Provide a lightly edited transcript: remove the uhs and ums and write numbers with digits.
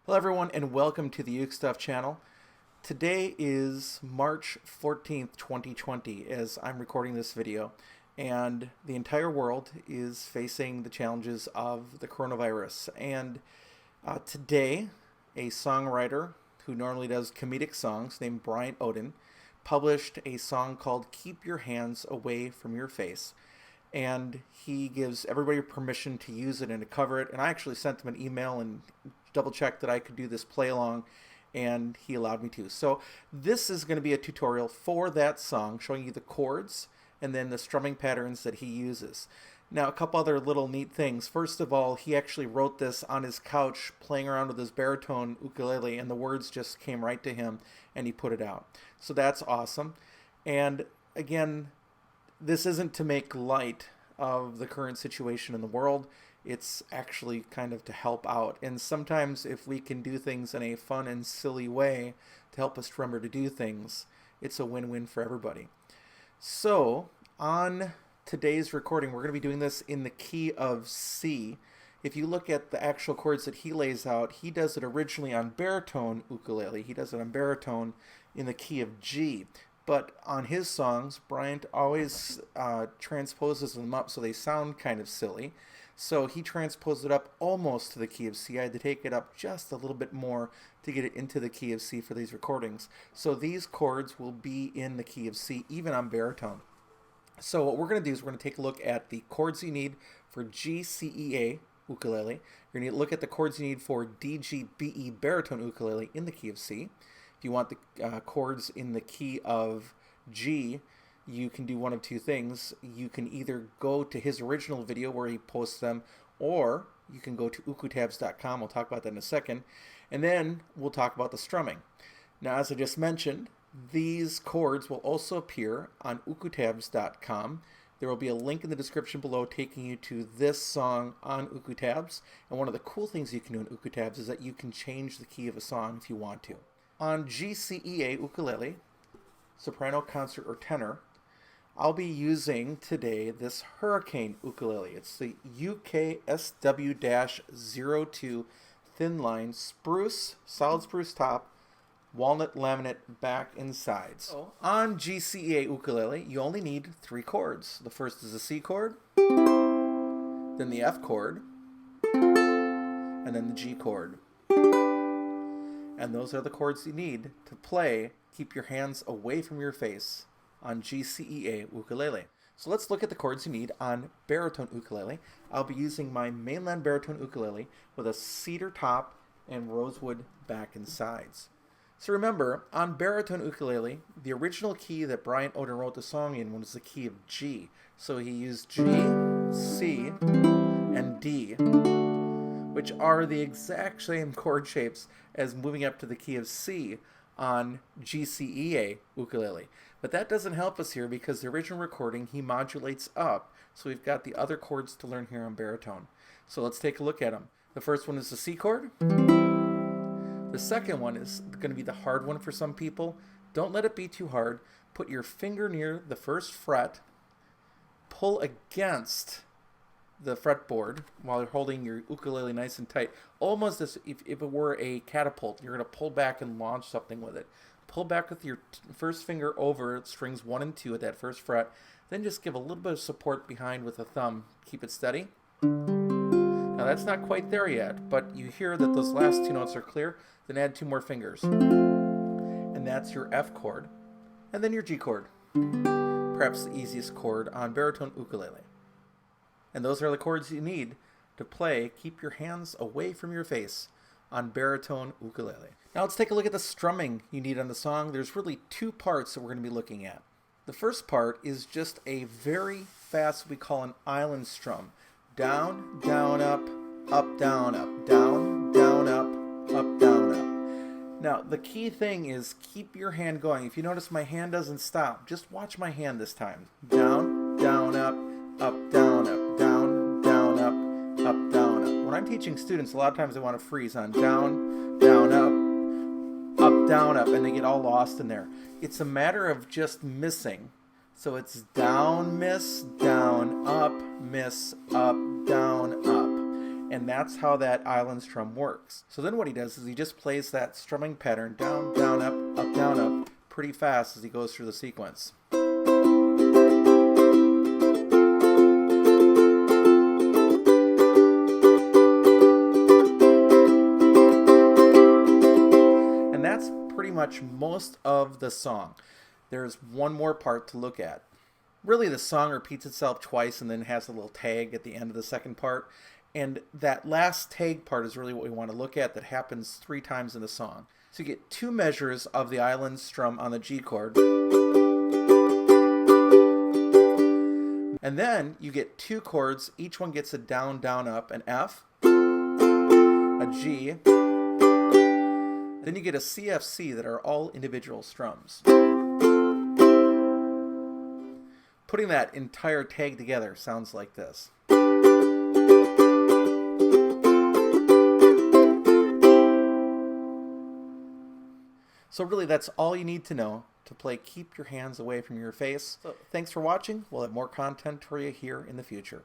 Hello everyone and welcome to the UkeStuff channel. Today is March 14th, 2020 as I'm recording this video, and the entire world is facing the challenges of the coronavirus. And today a songwriter who normally does comedic songs named Bryant Oden published a song called Keep Your Hands Away from Your Face. And he gives everybody permission to use it and to cover it. And I actually sent him an email and double checked that I could do this play along, and he allowed me to. So this is going to be a tutorial for that song, showing you the chords and then the strumming patterns that he uses. Now, a couple other little neat things. First of all, he actually wrote this on his couch playing around with his baritone ukulele, and the words just came right to him and he put it out. So that's awesome. And again, this isn't to make light of the current situation in the world. It's actually kind of to help out. And sometimes if we can do things in a fun and silly way to help us remember to do things, it's a win-win for everybody. So on today's recording, we're going to be doing this in the key of C. If you look at the actual chords that he lays out, he does it originally on baritone ukulele. He does it on baritone in the key of G. But on his songs, Bryant always transposes them up so they sound kind of silly. So he transposed it up almost to the key of C. I had to take it up just a little bit more to get it into the key of C for these recordings. So these chords will be in the key of C, even on baritone. So what we're going to do is we're going to take a look at the chords you need for GCEA ukulele. You're going to look at the chords you need for DGBE baritone ukulele in the key of C. If you want the chords in the key of G, you can do one of two things. You can either go to his original video where he posts them, or you can go to ukestuff.info. We'll talk about that in a second. And then we'll talk about the strumming. Now, as I just mentioned, these chords will also appear on ukestuff.info. There will be a link in the description below taking you to this song on ukestuff. And one of the cool things you can do in ukestuff is that you can change the key of a song if you want to. On GCEA ukulele, soprano, concert, or tenor, I'll be using today this Hurricane ukulele. It's the UkeSW-02 thin line spruce, solid spruce top, walnut laminate back and sides. On GCEA ukulele, you only need 3 chords. The first is the C chord, then the F chord, and then the G chord. And those are the chords you need to play Keep Your Hands Away from Your Face on GCEA ukulele. So let's look at the chords you need on baritone ukulele. I'll be using my mainland baritone ukulele with a cedar top and rosewood back and sides. So remember, on baritone ukulele, the original key that Bryant Oden wrote the song in was the key of G. So he used G, C, and D, which are the exact same chord shapes as moving up to the key of C on GCEA ukulele. But that doesn't help us here because the original recording he modulates up, so we've got the other chords to learn here on baritone. So let's take a look at them. The first one is the C chord. The second one is going to be the hard one for some people. Don't let it be too hard. Put your finger near the first fret, pull against the fretboard while you're holding your ukulele nice and tight, almost as if it were a catapult. You're going to pull back and launch something with it. Pull back with your first finger over strings 1 and 2 at that first fret, then just give a little bit of support behind with the thumb. Keep it steady. Now that's not quite there yet, but you hear that those last 2 notes are clear, then add 2 more fingers. And that's your F chord, and then your G chord. Perhaps the easiest chord on baritone ukulele. And those are the chords you need to play Keep Your Hands Away from Your Face on baritone ukulele. Now let's take a look at the strumming you need on the song. There's really 2 parts that we're going to be looking at. The first part is just a very fast, what we call an island strum. Down, down, up, down, up, down, down, up, down, up. Now the key thing is keep your hand going. If you notice my hand doesn't stop, just watch my hand this time. Down, down, up, down, up, down, down, up, down, up. When I'm teaching students, a lot of times they want to freeze on down, down, up, down, up, and they get all lost in there. It's a matter of just missing. So it's down, miss, down, up, miss, up, down, up. And that's how that island strum works. So then what he does is he just plays that strumming pattern down, down, up, down, up pretty fast as he goes through the sequence. And that's pretty much most of the song. There's one more part to look at. Really, the song repeats itself twice and then has a little tag at the end of the second part. And that last tag part is really what we want to look at, that happens 3 times in the song. So you get 2 measures of the island strum on the G chord. And then you get 2 chords. Each one gets a down, down, up, an F, a G. Then you get a CFC that are all individual strums. Putting that entire tag together sounds like this. So really, that's all you need to know to play Keep Your Hands Away from Your Face. So thanks for watching. We'll have more content for you here in the future.